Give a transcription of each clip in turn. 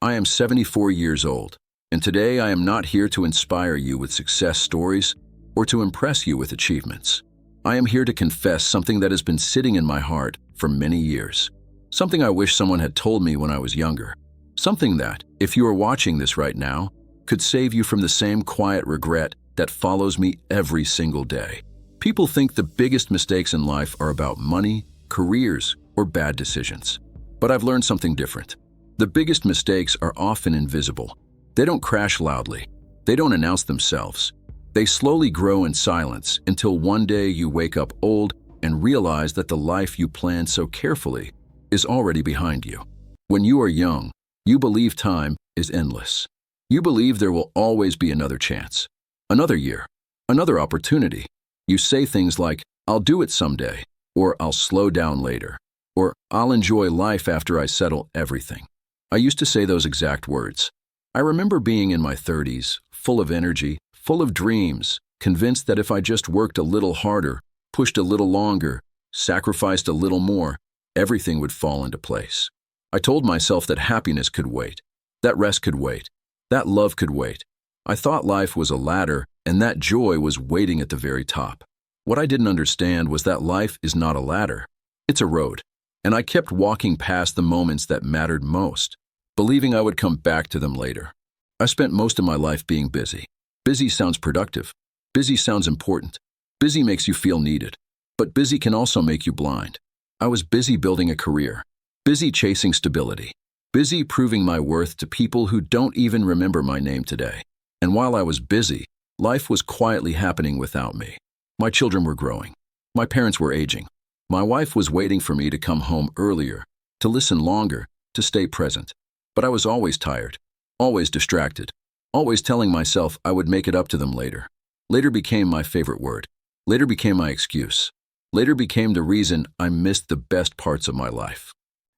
I am 74 years old, and today I am not here to inspire you with success stories or to impress you with achievements. I am here to confess something that has been sitting in my heart for many years. Something I wish someone had told me when I was younger. Something that, if you are watching this right now, could save you from the same quiet regret that follows me every single day. People think the biggest mistakes in life are about money, careers, or bad decisions. But I've learned something different. The biggest mistakes are often invisible. They don't crash loudly. They don't announce themselves. They slowly grow in silence until one day you wake up old and realize that the life you planned so carefully is already behind you. When you are young, you believe time is endless. You believe there will always be another chance, another year, another opportunity. You say things like, "I'll do it someday," or "I'll slow down later," or "I'll enjoy life after I settle everything." I used to say those exact words. I remember being in my 30s, full of energy, full of dreams, convinced that if I just worked a little harder, pushed a little longer, sacrificed a little more, everything would fall into place. I told myself that happiness could wait, that rest could wait, that love could wait. I thought life was a ladder and that joy was waiting at the very top. What I didn't understand was that life is not a ladder, it's a road. And I kept walking past the moments that mattered most, believing I would come back to them later. I spent most of my life being busy. Busy sounds productive. Busy sounds important. Busy makes you feel needed. But busy can also make you blind. I was busy building a career, busy chasing stability, busy proving my worth to people who don't even remember my name today. And while I was busy, life was quietly happening without me. My children were growing. My parents were aging. My wife was waiting for me to come home earlier, to listen longer, to stay present. But I was always tired, always distracted, always telling myself I would make it up to them later. Later became my favorite word. Later became my excuse. Later became the reason I missed the best parts of my life.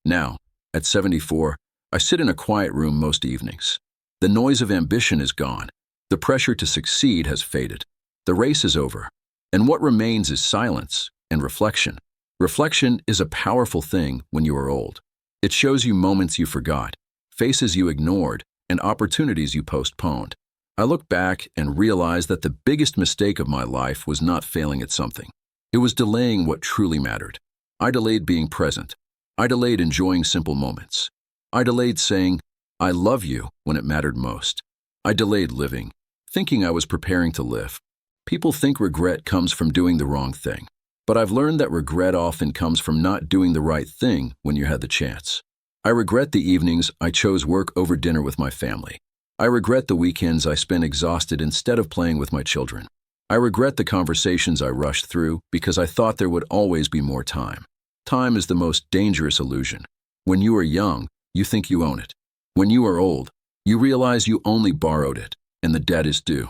Now, at 74, I sit in a quiet room most evenings. The noise of ambition is gone. The pressure to succeed has faded. The race is over. And what remains is silence and reflection. Reflection is a powerful thing when you are old. It shows you moments you forgot, faces you ignored, and opportunities you postponed. I look back and realize that the biggest mistake of my life was not failing at something. It was delaying what truly mattered. I delayed being present. I delayed enjoying simple moments. I delayed saying, "I love you," when it mattered most. I delayed living, thinking I was preparing to live. People think regret comes from doing the wrong thing. But I've learned that regret often comes from not doing the right thing when you had the chance. I regret the evenings I chose work over dinner with my family. I regret the weekends I spent exhausted instead of playing with my children. I regret the conversations I rushed through because I thought there would always be more time. Time is the most dangerous illusion. When you are young, you think you own it. When you are old, you realize you only borrowed it, and the debt is due.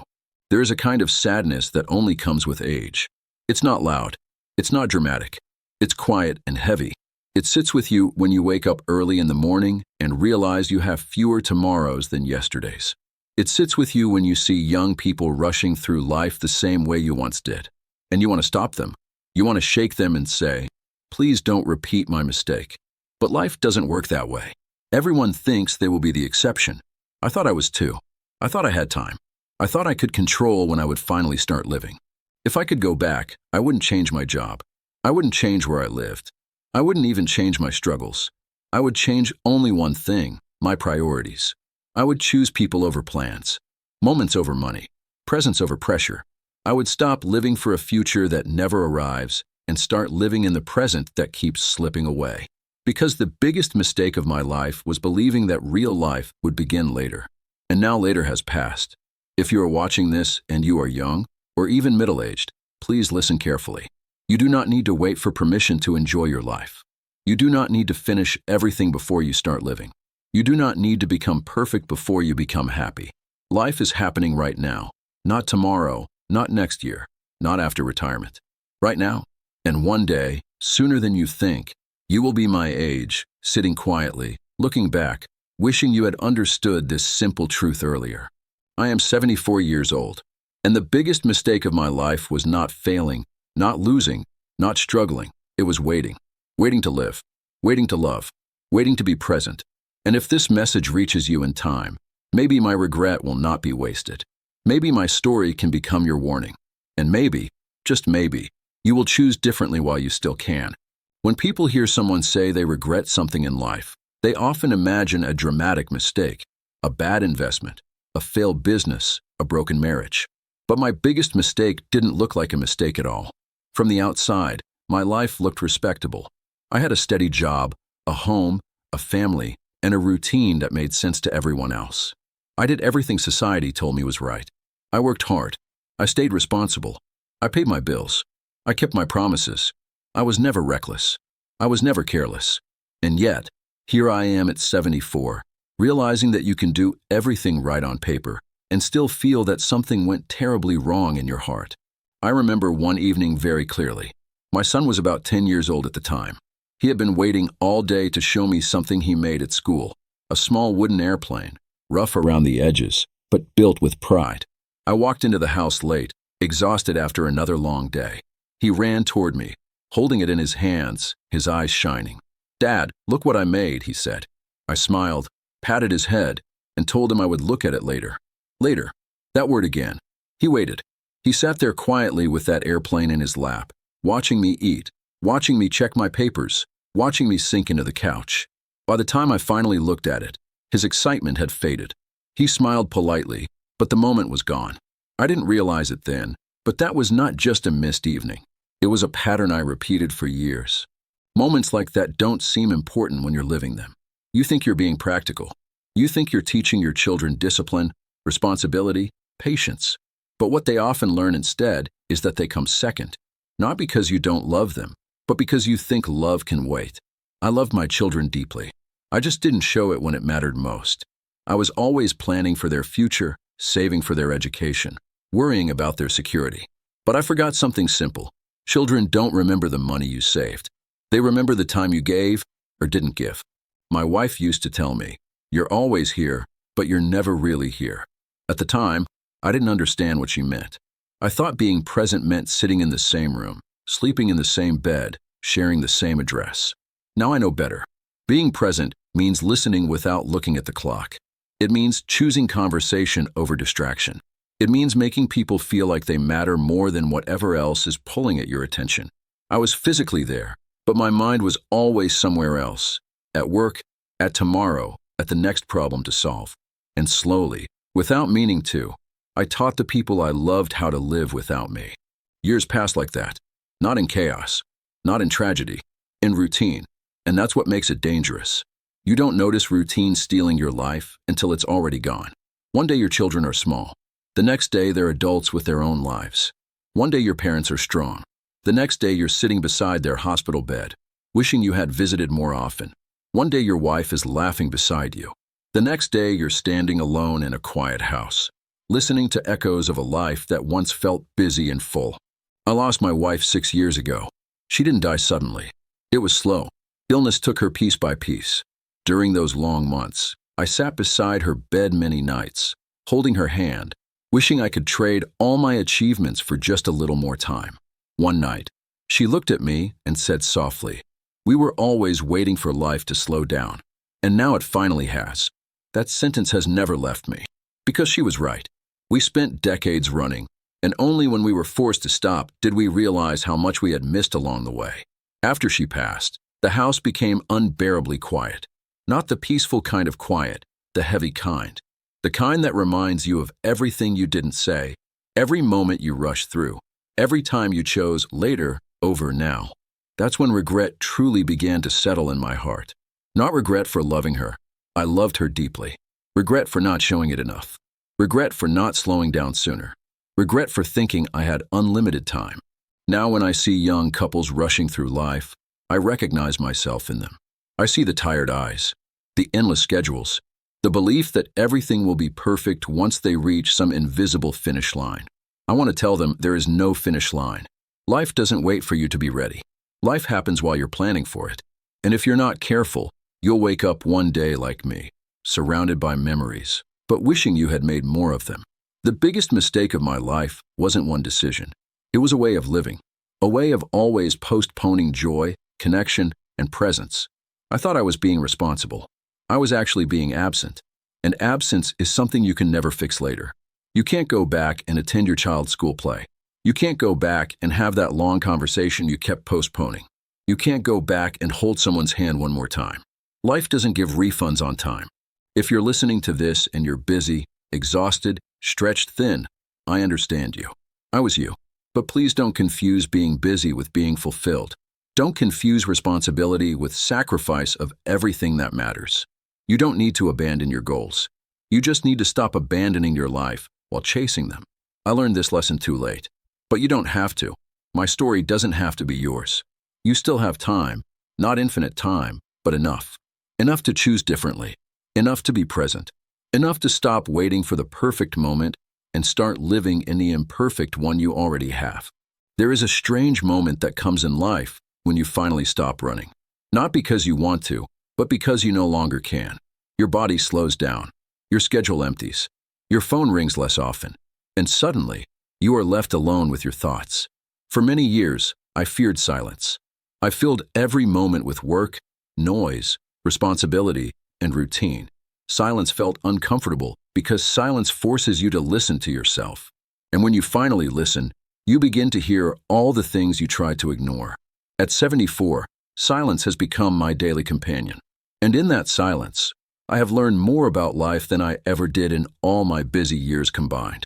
There is a kind of sadness that only comes with age. It's not loud. It's not dramatic. It's quiet and heavy. It sits with you when you wake up early in the morning and realize you have fewer tomorrows than yesterdays. It sits with you when you see young people rushing through life the same way you once did. And you want to stop them. You want to shake them and say, "Please don't repeat my mistake." But life doesn't work that way. Everyone thinks they will be the exception. I thought I was too. I thought I had time. I thought I could control when I would finally start living. If I could go back, I wouldn't change my job. I wouldn't change where I lived. I wouldn't even change my struggles. I would change only one thing, my priorities. I would choose people over plans, moments over money, presence over pressure. I would stop living for a future that never arrives and start living in the present that keeps slipping away. Because the biggest mistake of my life was believing that real life would begin later. And now later has passed. If you are watching this and you are young, or even middle-aged, please listen carefully. You do not need to wait for permission to enjoy your life. You do not need to finish everything before you start living. You do not need to become perfect before you become happy. Life is happening right now, not tomorrow, not next year, not after retirement. Right now. And one day, sooner than you think, you will be my age, sitting quietly, looking back, wishing you had understood this simple truth earlier. I am 74 years old. And the biggest mistake of my life was not failing, not losing, not struggling. It was waiting. Waiting to live. Waiting to love. Waiting to be present. And if this message reaches you in time, maybe my regret will not be wasted. Maybe my story can become your warning. And maybe, just maybe, you will choose differently while you still can. When people hear someone say they regret something in life, they often imagine a dramatic mistake, a bad investment, a failed business, a broken marriage. But my biggest mistake didn't look like a mistake at all. From the outside, my life looked respectable. I had a steady job, a home, a family, and a routine that made sense to everyone else. I did everything society told me was right. I worked hard. I stayed responsible. I paid my bills. I kept my promises. I was never reckless. I was never careless. And yet, here I am at 74, realizing that you can do everything right on paper and still feel that something went terribly wrong in your heart. I remember one evening very clearly. My son was about 10 years old at the time. He had been waiting all day to show me something he made at school, a small wooden airplane, rough around the edges, but built with pride. I walked into the house late, exhausted after another long day. He ran toward me, holding it in his hands, his eyes shining. "Dad, look what I made," he said. I smiled, patted his head, and told him I would look at it later. Later. That word again. He waited. He sat there quietly with that airplane in his lap, watching me eat, watching me check my papers, watching me sink into the couch. By the time I finally looked at it, his excitement had faded. He smiled politely, but the moment was gone. I didn't realize it then, but that was not just a missed evening. It was a pattern I repeated for years. Moments like that don't seem important when you're living them. You think you're being practical. You think you're teaching your children discipline, responsibility, patience. But what they often learn instead is that they come second, not because you don't love them, but because you think love can wait. I loved my children deeply. I just didn't show it when it mattered most. I was always planning for their future, saving for their education, worrying about their security. But I forgot something simple. Children don't remember the money you saved. They remember the time you gave or didn't give. My wife used to tell me, "You're always here, but you're never really here." At the time, I didn't understand what she meant. I thought being present meant sitting in the same room, sleeping in the same bed, sharing the same address. Now I know better. Being present means listening without looking at the clock. It means choosing conversation over distraction. It means making people feel like they matter more than whatever else is pulling at your attention. I was physically there, but my mind was always somewhere else. At work, at tomorrow, at the next problem to solve. And slowly, without meaning to, I taught the people I loved how to live without me. Years passed like that. Not in chaos, not in tragedy, in routine. And that's what makes it dangerous. You don't notice routine stealing your life until it's already gone. One day your children are small. The next day they're adults with their own lives. One day your parents are strong. The next day you're sitting beside their hospital bed, wishing you had visited more often. One day your wife is laughing beside you. The next day you're standing alone in a quiet house, listening to echoes of a life that once felt busy and full. I lost my wife 6 years ago. She didn't die suddenly. It was slow. Illness took her piece by piece. During those long months, I sat beside her bed many nights, holding her hand, wishing I could trade all my achievements for just a little more time. One night, she looked at me and said softly, "We were always waiting for life to slow down, and now it finally has." That sentence has never left me, because she was right. We spent decades running, and only when we were forced to stop did we realize how much we had missed along the way. After she passed, the house became unbearably quiet. Not the peaceful kind of quiet, the heavy kind. The kind that reminds you of everything you didn't say, every moment you rushed through, every time you chose later over now. That's when regret truly began to settle in my heart. Not regret for loving her. I loved her deeply. Regret for not showing it enough. Regret for not slowing down sooner. Regret for thinking I had unlimited time. Now when I see young couples rushing through life, I recognize myself in them. I see the tired eyes, the endless schedules, the belief that everything will be perfect once they reach some invisible finish line. I want to tell them there is no finish line. Life doesn't wait for you to be ready. Life happens while you're planning for it. And if you're not careful, you'll wake up one day like me, surrounded by memories, but wishing you had made more of them. The biggest mistake of my life wasn't one decision. It was a way of living, a way of always postponing joy, connection, and presence. I thought I was being responsible. I was actually being absent. And absence is something you can never fix later. You can't go back and attend your child's school play. You can't go back and have that long conversation you kept postponing. You can't go back and hold someone's hand one more time. Life doesn't give refunds on time. If you're listening to this and you're busy, exhausted, stretched thin, I understand you. I was you. But please don't confuse being busy with being fulfilled. Don't confuse responsibility with sacrifice of everything that matters. You don't need to abandon your goals. You just need to stop abandoning your life while chasing them. I learned this lesson too late. But you don't have to. My story doesn't have to be yours. You still have time, not infinite time, but enough. Enough to choose differently. Enough to be present. Enough to stop waiting for the perfect moment and start living in the imperfect one you already have. There is a strange moment that comes in life when you finally stop running. Not because you want to, but because you no longer can. Your body slows down. Your schedule empties. Your phone rings less often. And suddenly, you are left alone with your thoughts. For many years, I feared silence. I filled every moment with work, noise, responsibility, and routine. Silence felt uncomfortable because silence forces you to listen to yourself. And when you finally listen, you begin to hear all the things you tried to ignore. At 74, silence has become my daily companion. And in that silence, I have learned more about life than I ever did in all my busy years combined.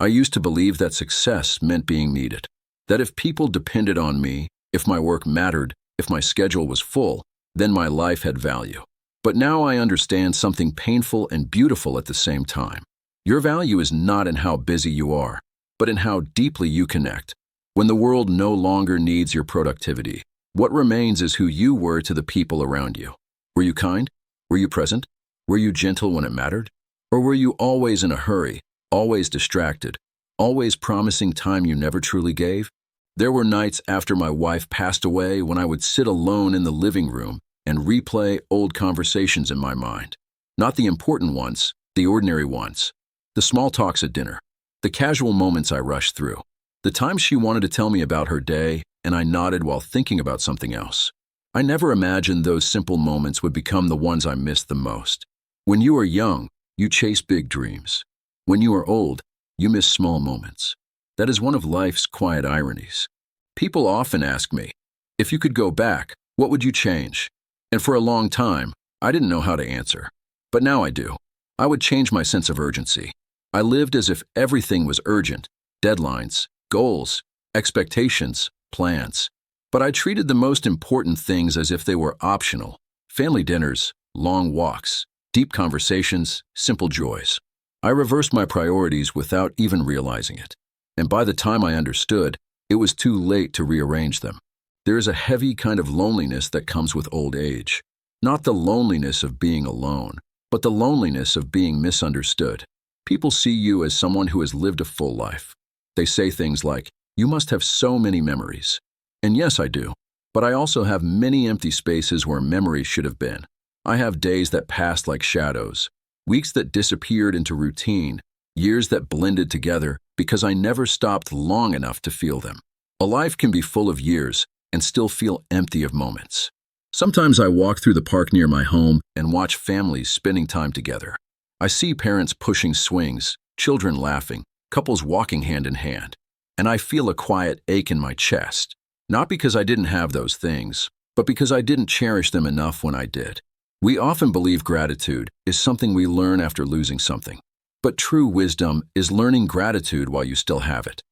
I used to believe that success meant being needed, that if people depended on me, if my work mattered, if my schedule was full, then my life had value. But now I understand something painful and beautiful at the same time. Your value is not in how busy you are, but in how deeply you connect. When the world no longer needs your productivity, what remains is who you were to the people around you. Were you kind? Were you present? Were you gentle when it mattered? Or were you always in a hurry, always distracted, always promising time you never truly gave? There were nights after my wife passed away when I would sit alone in the living room and replay old conversations in my mind. Not the important ones, the ordinary ones. The small talks at dinner. The casual moments I rushed through. The times she wanted to tell me about her day and I nodded while thinking about something else. I never imagined those simple moments would become the ones I missed the most. When you are young, you chase big dreams. When you are old, you miss small moments. That is one of life's quiet ironies. People often ask me, if you could go back, what would you change? And for a long time, I didn't know how to answer. But now I do. I would change my sense of urgency. I lived as if everything was urgent. Deadlines, goals, expectations, plans. But I treated the most important things as if they were optional. Family dinners, long walks, deep conversations, simple joys. I reversed my priorities without even realizing it. And by the time I understood, it was too late to rearrange them. There is a heavy kind of loneliness that comes with old age. Not the loneliness of being alone, but the loneliness of being misunderstood. People see you as someone who has lived a full life. They say things like, "You must have so many memories." And yes, I do. But I also have many empty spaces where memories should have been. I have days that passed like shadows, weeks that disappeared into routine, years that blended together because I never stopped long enough to feel them. A life can be full of years and still feel empty of moments. Sometimes I walk through the park near my home and watch families spending time together. I see parents pushing swings, children laughing, couples walking hand in hand, and I feel a quiet ache in my chest. Not because I didn't have those things, but because I didn't cherish them enough when I did. We often believe gratitude is something we learn after losing something. But true wisdom is learning gratitude while you still have it.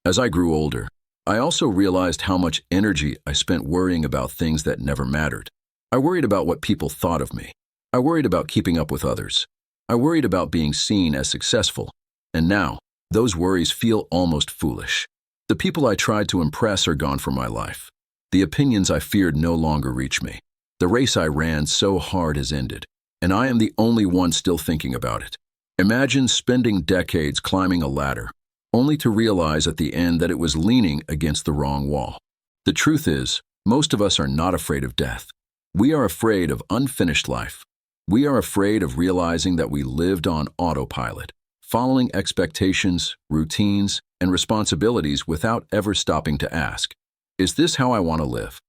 As I grew older, I also realized how much energy I spent worrying about things that never mattered. I worried about what people thought of me. I worried about keeping up with others. I worried about being seen as successful. And now, those worries feel almost foolish. The people I tried to impress are gone from my life. The opinions I feared no longer reach me. The race I ran so hard has ended, and I am the only one still thinking about it. Imagine spending decades climbing a ladder, only to realize at the end that it was leaning against the wrong wall. The truth is, most of us are not afraid of death. We are afraid of unfinished life. We are afraid of realizing that we lived on autopilot, following expectations, routines, and responsibilities without ever stopping to ask, is this how I want to live?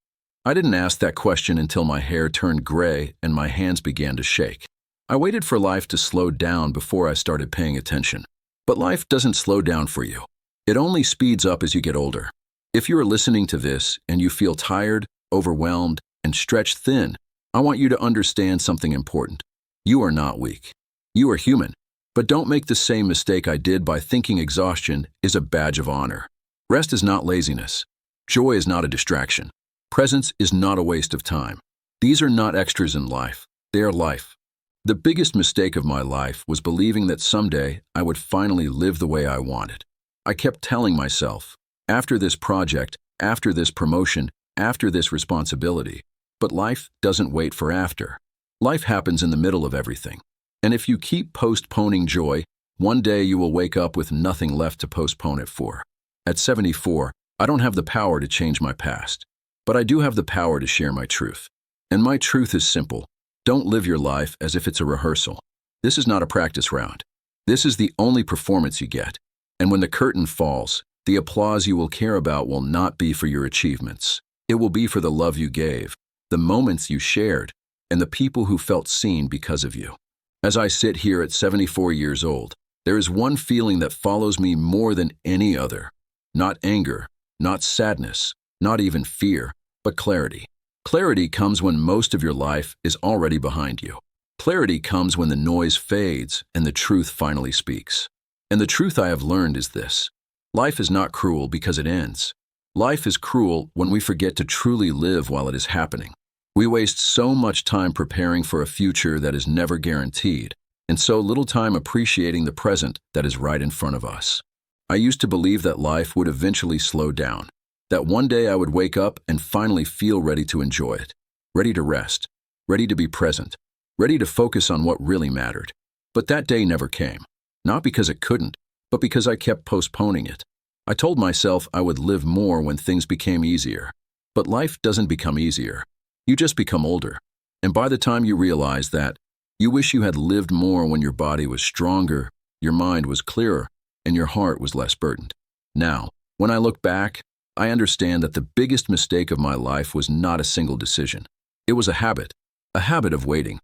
I didn't ask that question until my hair turned gray and my hands began to shake. I waited for life to slow down before I started paying attention. But life doesn't slow down for you. It only speeds up as you get older. If you are listening to this and you feel tired, overwhelmed, and stretched thin, I want you to understand something important. You are not weak. You are human. But don't make the same mistake I did by thinking exhaustion is a badge of honor. Rest is not laziness. Joy is not a distraction. Presence is not a waste of time. These are not extras in life. They are life. The biggest mistake of my life was believing that someday I would finally live the way I wanted. I kept telling myself, after this project, after this promotion, after this responsibility. But life doesn't wait for after. Life happens in the middle of everything. And if you keep postponing joy, one day you will wake up with nothing left to postpone it for. At 74, I don't have the power to change my past. But I do have the power to share my truth. And my truth is simple. Don't live your life as if it's a rehearsal. This is not a practice round. This is the only performance you get. And when the curtain falls, the applause you will care about will not be for your achievements. It will be for the love you gave, the moments you shared, and the people who felt seen because of you. As I sit here at 74 years old, there is one feeling that follows me more than any other. Not anger, not sadness, not even fear, but clarity. Clarity comes when most of your life is already behind you. Clarity comes when the noise fades and the truth finally speaks. And the truth I have learned is this. Life is not cruel because it ends. Life is cruel when we forget to truly live while it is happening. We waste so much time preparing for a future that is never guaranteed, and so little time appreciating the present that is right in front of us. I used to believe that life would eventually slow down, that one day I would wake up and finally feel ready to enjoy it, ready to rest, ready to be present, ready to focus on what really mattered. But that day never came, not because it couldn't, but because I kept postponing it. I told myself I would live more when things became easier. But life doesn't become easier. You just become older. And by the time you realize that, you wish you had lived more when your body was stronger, your mind was clearer, and your heart was less burdened. Now, when I look back, I understand that the biggest mistake of my life was not a single decision. It was a habit of waiting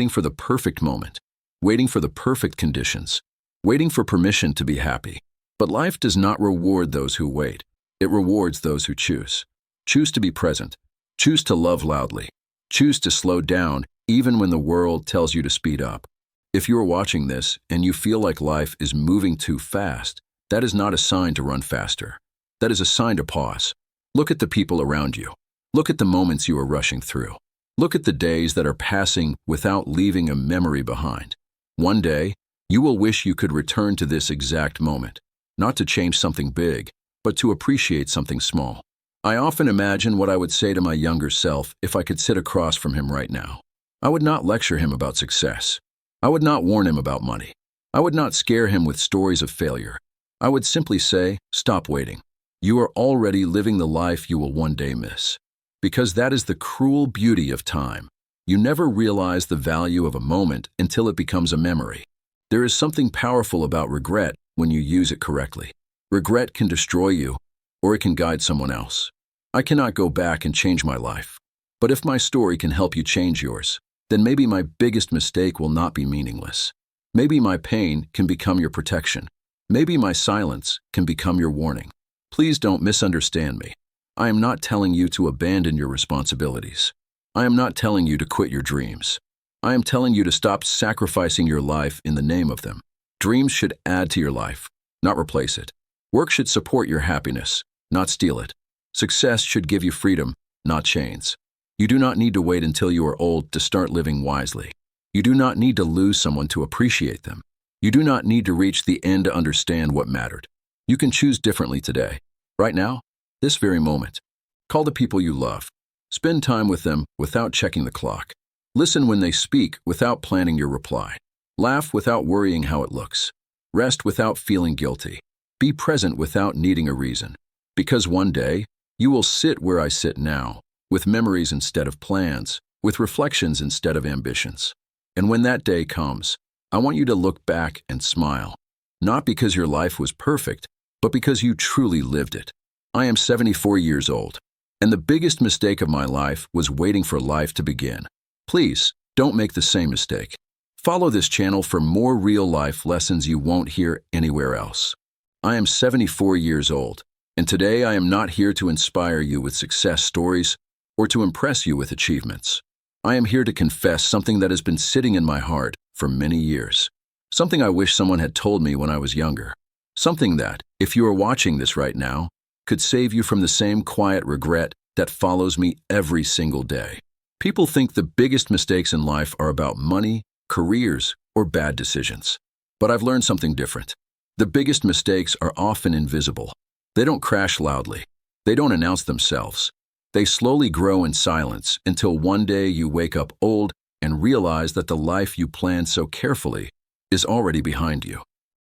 for the perfect moment, waiting for the perfect conditions, waiting for permission to be happy. But life does not reward those who wait. It rewards those who choose. Choose to be present. Choose to love loudly. Choose to slow down even when the world tells you to speed up. If you are watching this and you feel like life is moving too fast, that is not a sign to run faster. That is a sign to pause. Look at the people around you. Look at the moments you are rushing through. Look at the days that are passing without leaving a memory behind. One day, you will wish you could return to this exact moment, not to change something big, but to appreciate something small. I often imagine what I would say to my younger self if I could sit across from him right now. I would not lecture him about success. I would not warn him about money. I would not scare him with stories of failure. I would simply say, stop waiting. You are already living the life you will one day miss. Because that is the cruel beauty of time. You never realize the value of a moment until it becomes a memory. There is something powerful about regret when you use it correctly. Regret can destroy you, or it can guide someone else. I cannot go back and change my life. But if my story can help you change yours, then maybe my biggest mistake will not be meaningless. Maybe my pain can become your protection. Maybe my silence can become your warning. Please don't misunderstand me. I am not telling you to abandon your responsibilities. I am not telling you to quit your dreams. I am telling you to stop sacrificing your life in the name of them. Dreams should add to your life, not replace it. Work should support your happiness, not steal it. Success should give you freedom, not chains. You do not need to wait until you are old to start living wisely. You do not need to lose someone to appreciate them. You do not need to reach the end to understand what mattered. You can choose differently today. Right now, this very moment. Call the people you love. Spend time with them without checking the clock. Listen when they speak without planning your reply. Laugh without worrying how it looks. Rest without feeling guilty. Be present without needing a reason. Because one day, you will sit where I sit now, with memories instead of plans, with reflections instead of ambitions. And when that day comes, I want you to look back and smile. Not because your life was perfect, but because you truly lived it. I am 74 years old, and the biggest mistake of my life was waiting for life to begin. Please, don't make the same mistake. Follow this channel for more real-life lessons you won't hear anywhere else. I am 74 years old, and today I am not here to inspire you with success stories or to impress you with achievements. I am here to confess something that has been sitting in my heart for many years. Something I wish someone had told me when I was younger. Something that, if you are watching this right now, could save you from the same quiet regret that follows me every single day. People think the biggest mistakes in life are about money, careers, or bad decisions. But I've learned something different. The biggest mistakes are often invisible. They don't crash loudly. They don't announce themselves. They slowly grow in silence until one day you wake up old and realize that the life you planned so carefully is already behind you.